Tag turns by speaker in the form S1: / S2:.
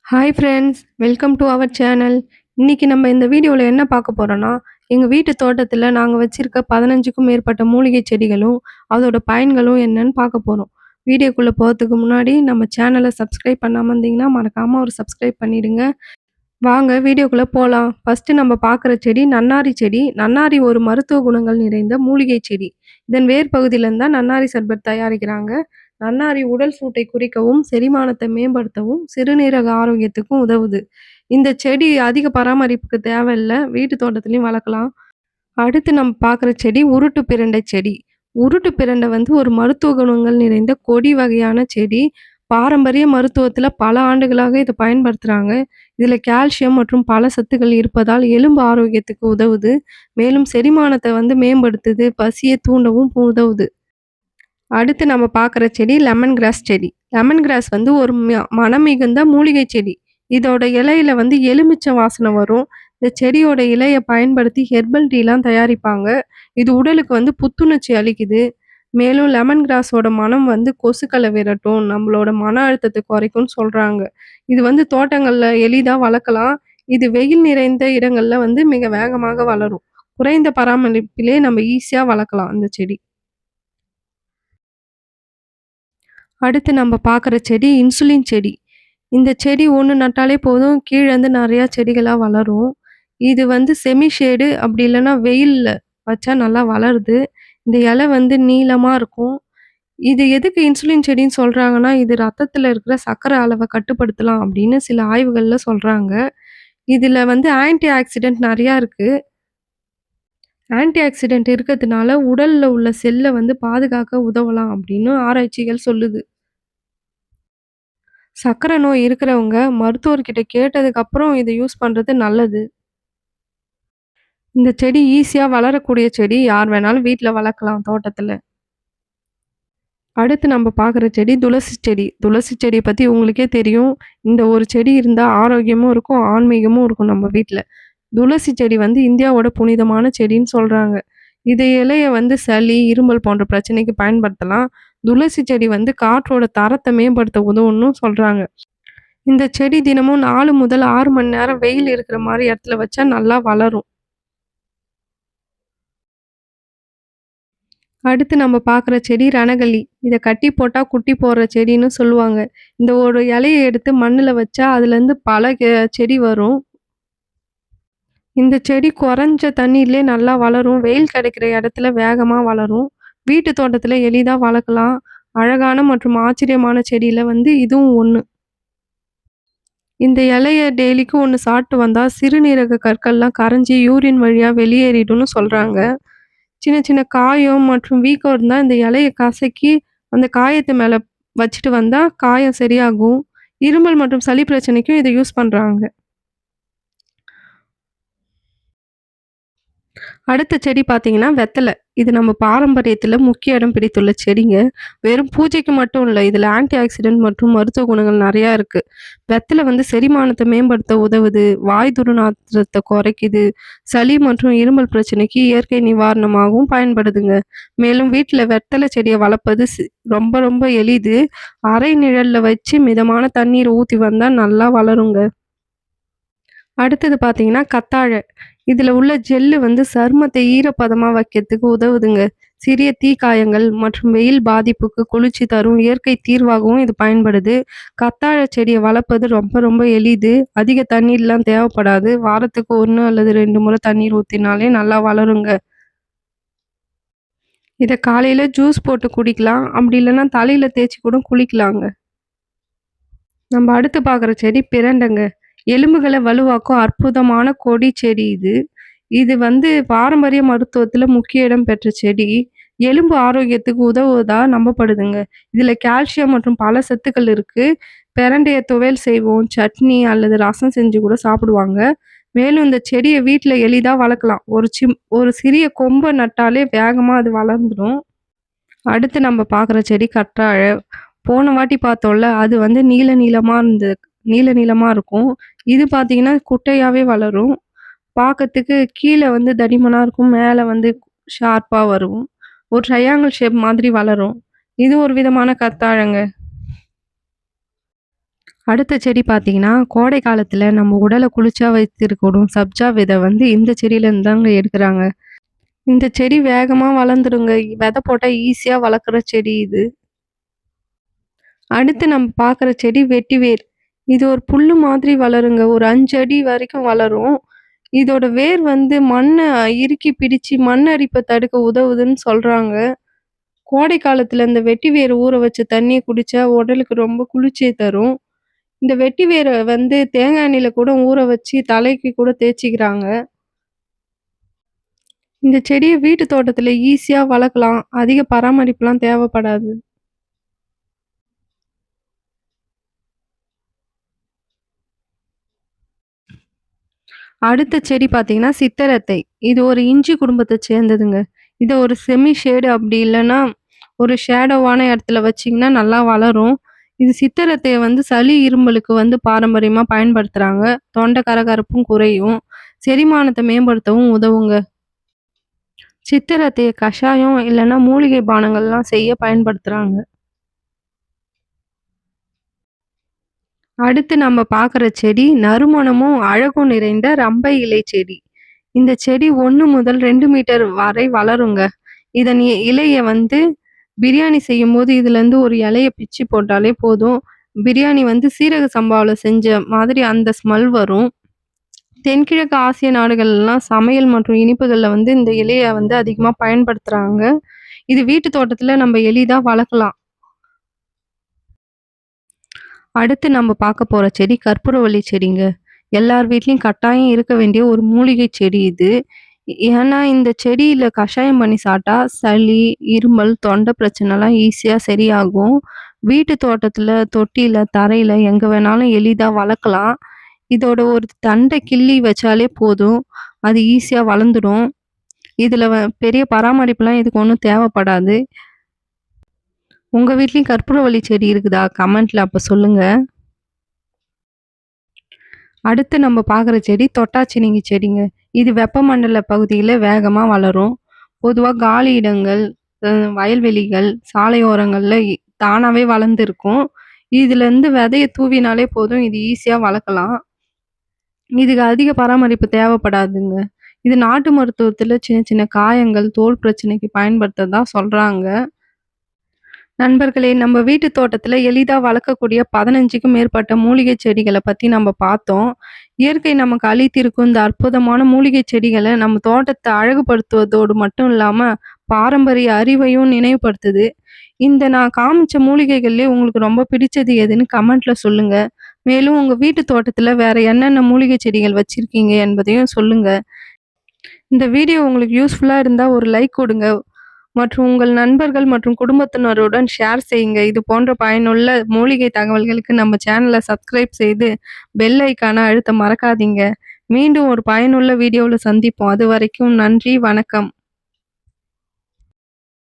S1: Hi friends, welcome to our channel. இன்னைக்கு நம்ம இந்த வீடியோவில் என்ன பார்க்க போறோம்னா, எங்கள் வீட்டு தோட்டத்தில் நாங்கள் வச்சிருக்க 15க்கும் மேற்பட்ட மூலிகை செடிகளும் அதோட பயன்களும் என்னன்னு பார்க்க போகிறோம். வீடியோக்குள்ளே போகிறதுக்கு முன்னாடி நம்ம சேனலை சப்ஸ்கிரைப் பண்ணாமல் இருந்தீங்கன்னா மறக்காமல் ஒரு சப்ஸ்கிரைப் பண்ணிடுங்க. வாங்க வீடியோக்குள்ளே போகலாம். ஃபஸ்ட்டு நம்ம பார்க்குற செடி நன்னாரி செடி. நன்னாரி ஒரு மருத்துவ குணங்கள் நிறைந்த மூலிகை செடி. இதன் வேர் பகுதியிலேருந்து தான் நன்னாரி சர்பத் தயாரிக்கிறாங்க. நன்னாரி உடல் சூட்டை குறைக்கவும், செரிமானத்தை மேம்படுத்தவும், சிறுநீரக ஆரோக்கியத்துக்கும் உதவுது. இந்த செடி அதிக பராமரிப்புக்கு தேவையில்ல. வீட்டு தோட்டத்துலயும் வளர்க்கலாம். அடுத்து நம்ம பார்க்குற செடி உருட்டு பிரண்டை செடி. உருட்டு பிரண்டை வந்து ஒரு மருத்துவ குணங்கள் நிறைந்த கொடி வகையான செடி. பாரம்பரிய மருத்துவத்துல பல ஆண்டுகளாக இத பயன்படுத்துறாங்க. இதுல கால்சியம் மற்றும் பல சத்துக்கள் இருப்பதால் எலும்பு ஆரோக்கியத்துக்கு உதவுது. மேலும் செரிமானத்தை வந்து மேம்படுத்துது. பசியை தூண்டவும் உதவுது. அடுத்து நம்ம பார்க்குற செடி லெமன் கிராஸ் செடி. லெமன் கிராஸ் வந்து ஒரு மனம் மிகுந்த மூலிகை செடி. இதோட இலையில வந்து எலுமிச்சை வாசனை வரும். இந்த செடியோட இலைய பயன்படுத்தி ஹெர்பல் டீலாம் தயாரிப்பாங்க. இது உடலுக்கு வந்து புத்துணர்ச்சி அளிக்குது. மேலும் லெமன் கிராஸோட மனம் வந்து கொசுக்கள விரட்டும். நம்மளோட மன அழுத்தத்த குறைக்கும்னு சொல்றாங்க. இது வந்து தோட்டங்கள்ல எளிதா வளர்க்கலாம். இது வெயில் நிறைந்த இடங்கள்ல வந்து மிக வேகமாக வளரும். குறைந்த பராமரிப்பிலே நம்ம ஈஸியா வளர்க்கலாம் இந்த செடி. அடுத்து நம்ம பார்க்குற செடி இன்சுலின் செடி. இந்த செடி ஒண்ணு நட்டாலே போதும், கீழேருந்து நெறையா செடிகளா வளரும். இது வந்து செமி ஷேடு அப்படி இல்லன்னா வெயில்ல வச்சா நல்லா வளருது. இந்த இலை வந்து நீளமா இருக்கும். இது எதுக்கு இன்சுலின் செடின்னு சொல்றாங்கன்னா, இது ரத்தத்துல இருக்கிற சர்க்கரை அளவ கட்டுப்படுத்தலாம் அப்படின்னு சில ஆய்வுகள்ல சொல்றாங்க. இதுல வந்து ஆன்டி ஆக்ஸிடென்ட் நெறையா இருக்கு. ஆன்டி ஆக்ஸிடென்ட் இருக்கிறதுனால உடல்ல உள்ள செல்ல வந்து பாதுகாக்க உதவலாம் அப்படின்னு ஆராய்ச்சிகள் சொல்லுது. சர்க்கரை நோய் இருக்கிறவங்க மருத்துவர்கிட்ட கேட்டதுக்கு அப்புறம் இத யூஸ் பண்றது நல்லது. இந்த செடி ஈஸியா வளரக்கூடிய செடி. யார் வேணாலும் வீட்ல வளர்க்கலாம் தோட்டத்துல. அடுத்து நம்ம பார்க்குற செடி துளசி செடி. துளசி செடிய பத்தி உங்களுக்கே தெரியும். இந்த ஒரு செடி இருந்தா ஆரோக்கியமும் இருக்கும், ஆன்மீகமும் இருக்கும் நம்ம வீட்ல. துளசி செடி வந்து இந்தியாவோட புனிதமான செடின்னு சொல்றாங்க. இது இலைய வந்து சளி, இருமல் போன்ற பிரச்சனைக்கு பயன்படுத்தலாம். துளசி செடி வந்து காற்றோட தரத்த மேம்படுத்த உதவும்னு சொல்றாங்க. இந்த செடி தினமும் 4 முதல் 6 மணி நேரம் வெயில் இருக்கிற மாரி இடத்துல வச்சா நல்லா வளரும். அடுத்து நம்ம பார்க்குற செடி ரணகல்லி. இத கட்டி போட்டா குட்டி போடுற செடின்னு சொல்லுவாங்க. இந்த ஒரு இலைய எடுத்து மண்ணுல வச்சா அதுலேருந்து பல செடி வரும். இந்த செடி குறைஞ்ச தண்ணீர்லயே நல்லா வளரும். வெயில் கிடைக்கிற இடத்துல வேகமா வளரும். வீட்டு தோட்டத்துல எளிதா வளர்க்கலாம். அழகான மற்றும் ஆச்சரியமான செடியில வந்து இதுவும் ஒண்ணு. இந்த இலைய டெய்லிக்கும் ஒண்ணு சாப்பிட்டு வந்தா சிறுநீரக கற்கள்லாம் கரைஞ்சு யூரின் வழியா வெளியேறிடும்னு சொல்றாங்க. சின்ன சின்ன காயம் மற்றும் வீக்கம் இருந்தா இந்த இலைய கசக்கி அந்த காயத்து மேல வச்சுட்டு வந்தா காயம் சரியாகும். இருமல் மற்றும் சளி பிரச்சனைக்கும் இத யூஸ் பண்றாங்க. அடுத்த செடி பார்த்தீங்கன்னா, வெத்தல. இது நம்ம பாரம்பரியத்துல முக்கிய இடம் பிடித்துள்ள செடிங்க. வெறும் பூஜைக்கு மட்டும் இல்ல. இதுல ஆன்டி ஆக்ஸிடென்ட் மற்றும் மருத்துவ குணங்கள் நெறையா இருக்கு. வெத்தல வந்து செரிமானத்த மேம்படுத்த உதவுது. வாய் துர்நாற்றத்த குறைக்குது. சளி மற்றும் இருமல் பிரச்சனைக்கு இயற்கை நிவாரணமாகவும் பயன்படுதுங்க. மேலும் வீட்ல வெத்தல செடிய வளர்ப்பது ரொம்ப ரொம்ப எளிது. அரை நிழல்ல வச்சு மிதமான தண்ணீர் ஊத்தி வந்தா நல்லா வளருங்க. அடுத்தது பார்த்தீங்கன்னா, கத்தாழை. இதுல உள்ள ஜெல்லு வந்து சருமத்தை ஈரப்பதமா வைக்கிறதுக்கு உதவுதுங்க. சிறிய தீக்காயங்கள் மற்றும் வெயில் பாதிப்புக்கு குளிர்ச்சி தரும் இயற்கை தீர்வாகவும் இது பயன்படுது. கத்தாழை செடிய வளர்ப்பது ரொம்ப ரொம்ப எளிது. அதிக தண்ணீர்லாம் தேவைப்படாது. வாரத்துக்கு 1 அல்லது 2 முறை தண்ணீர் ஊத்தினாலே நல்லா வளருங்க. இத காலையில ஜூஸ் போட்டு குடிக்கலாம். அப்படி இல்லன்னா தலையில தேய்ச்சு கூட குளிக்கலாங்க. நம்ம அடுத்து பார்க்குற செடி பிரண்டங்க. எலும்புகள வலுவாக்கும் அற்புதமான கொடி செடி இது. இது வந்து பாரம்பரிய மருத்துவத்துல முக்கிய இடம் பெற்ற செடி. எலும்பு ஆரோக்கியத்துக்கு உதவுவதா நம்பப்படுதுங்க. இதுல கால்சியம் மற்றும் பல சத்துக்கள் இருக்கு. பிரண்டைய துவையல் செய்வோம், சட்னி அல்லது ரசம் செஞ்சு கூட சாப்பிடுவாங்க. மேலும் இந்த செடிய வீட்ல எளிதா வளர்க்கலாம். ஒரு சிறிய கொம்ப நட்டாலே வேகமா அது வளர்ந்துடும். அடுத்து நம்ம பார்க்குற செடி கற்றாழை. போன வாட்டி பார்த்தோம்ல, அது வந்து நீள நீளமா இருக்கும். இது பார்த்தீங்கன்னா, குட்டையாவே வளரும். பார்க்கறதுக்கு கீழ வந்து தடிமனா இருக்கும். மேல வந்து ஷார்ப்பா வரும். ஒரு ட்ரையாங்கிள் ஷேப் மாதிரி வளரும். இது ஒரு விதமான கத்தாழங்க. அடுத்த செடி பார்த்தீங்கன்னா, கோடை காலத்துல நம்ம உடல குளிர்ச்சியா வைத்திருக்கணும் சப்ஜா வித வந்து இந்த செடியிலேருந்து தாங்க எடுக்குறாங்க. இந்த செடி வேகமா வளர்ந்துருங்க. விதை போட்டா ஈஸியா வளர்க்குற செடி இது. அடுத்து நம்ம பார்க்குற செடி வெட்டிவேர். இது ஒரு புல்லு மாதிரி வளருங்க. ஒரு 5 அடி வரைக்கும் வளரும். இதோட வேர் வந்து மண்ண இறுக்கி பிடிச்சு மண் அரிப்ப தடுக்க உதவுதுன்னு சொல்றாங்க. கோடை காலத்துல இந்த வெட்டி வேர் ஊற வச்ச தண்ணிய குடிச்சா உடலுக்கு ரொம்ப குளிர்ச்சிய தரும். இந்த வெட்டி வேர வந்து தேங்காய் எண்ணெயில கூட ஊற வச்சு தலைக்கு கூட தேய்ச்சிக்கிறாங்க. இந்த செடிய வீட்டு தோட்டத்துல ஈஸியா வளர்க்கலாம். அதிக பராமரிப்புலாம் தேவைப்படாது. அடுத்த செடி பார்த்தீங்கன்னா, சித்தரத்தை. இது ஒரு இஞ்சி குடும்பத்த சேர்ந்ததுங்க. இத ஒரு செமி ஷேடு அப்படி இல்லன்னா, ஒரு ஷேடோவான இடத்துல வச்சீங்கன்னா நல்லா வளரும். இது சித்தரத்தைய வந்து சளி, இருமலுக்கு வந்து பாரம்பரியமா பயன்படுத்துறாங்க. தொண்டை கரகரப்பும் குறையும். செரிமானத்த மேம்படுத்தவும் உதவுங்க. சித்தரத்தைய கஷாயம் இல்லன்னா மூலிகை பானங்கள்லாம் செய்ய பயன்படுத்துறாங்க. அடுத்து நம்ம பார்க்குற செடி நறுமணமும், அழகும் நிறைந்த ரம்பை இலை செடி. இந்த செடி 1 முதல் 2 மீட்டர் வரை வளருங்க. இதன் இலைய வந்து பிரியாணி செய்யும்போது இதுலேருந்து ஒரு இலைய பிச்சு போட்டாலே போதும். பிரியாணி வந்து சீரக சம்பாவுல செஞ்ச மாதிரி அந்த ஸ்மெல் வரும். தென்கிழக்கு ஆசிய நாடுகள்லாம் சமையல் மற்றும் இனிப்புகள்ல வந்து இந்த இலைய வந்து அதிகமா பயன்படுத்துறாங்க. இது வீட்டு தோட்டத்துல நம்ம எளிதா வளர்க்கலாம். அடுத்து நம்ம பார்க்க போற செடி கற்பூரவள்ளி செடிங்க. எல்லார் வீட்லயும் கட்டாயம் இருக்க வேண்டிய ஒரு மூலிகை செடி இது. ஏன்னா இந்த செடியில கஷாயம் பண்ணி சாப்பிட்டா சளி, இருமல், தொண்டை பிரச்சனைலாம் ஈஸியா சரியாகும். வீட்டு தோட்டத்துல, தொட்டியில, தரையில எங்க வேணாலும் எளிதா வளர்க்கலாம். இதோட ஒரு தண்டை கிள்ளி வச்சாலே போதும். அது ஈஸியா வளர்ந்துடும். இதுல பெரிய பராமரிப்புலாம் இதுக்கு ஒண்ணும் தேவைப்படாது. உங்க வீட்லயும் கற்பூரவள்ளி செடி இருக்குதா? கமெண்ட்ல அப்ப சொல்லுங்க. அடுத்து நம்ம பார்க்குற செடி தொட்டாச்சினிங்கி செடிங்க. இது வெப்பமண்டல பகுதியில வேகமா வளரும். பொதுவா காலி இடங்கள், அ வயல்வெளிகள், சாலையோரங்கள்ல தானாவே வளர்ந்துருக்கும். இதுலேருந்து விதைய தூவினாலே போதும். இது ஈஸியா வளர்க்கலாம். இதுக்கு அதிக பராமரிப்பு தேவைப்படாதுங்க. இது நாட்டு மருத்துவத்தில சின்ன சின்ன காயங்கள், தோல் பிரச்சனைக்கு பயன்படுத்துறதா சொல்றாங்க. நண்பர்களே, நம்ம வீட்டு தோட்டத்துல எளிதா வளர்க்கக்கூடிய 15க்கும் மேற்பட்ட மூலிகை செடிகள பத்தி நம்ம பார்த்தோம். இயற்கை நமக்கு அளித்திருக்கும் இந்த அற்புதமான மூலிகை செடிகள நம்ம தோட்டத்த அழகுபடுத்துவதோடு மட்டும் இல்லாம, பாரம்பரிய அறிவையும் நினைவுபடுத்துது. இந்த நான் காமிச்ச மூலிகைகள்லயே உங்களுக்கு ரொம்ப பிடிச்சது எதுன்னு கமெண்ட்ல சொல்லுங்க. மேலும் உங்க வீட்டு தோட்டத்துல வேற என்னென்ன மூலிகை செடிகள் வச்சிருக்கீங்க என்பதையும் சொல்லுங்க. இந்த வீடியோ உங்களுக்கு யூஸ்ஃபுல்லா இருந்தா ஒரு லைக் குடுங்க. மற்றும் உங்கள் நண்பர்கள் மற்றும் குடும்பத்தினருடன் ஷேர் செய்யுங்க. இது போன்ற பயனுள்ள மூலிகை தகவல்களுக்கு நம்ம சேனல சப்ஸ்கிரைப் செய்து பெல் ஐகான அழுத்த மறக்காதீங்க. மீண்டும் ஒரு பயனுள்ள வீடியோல சந்திப்போம். அதுவரைக்கும் நன்றி, வணக்கம்.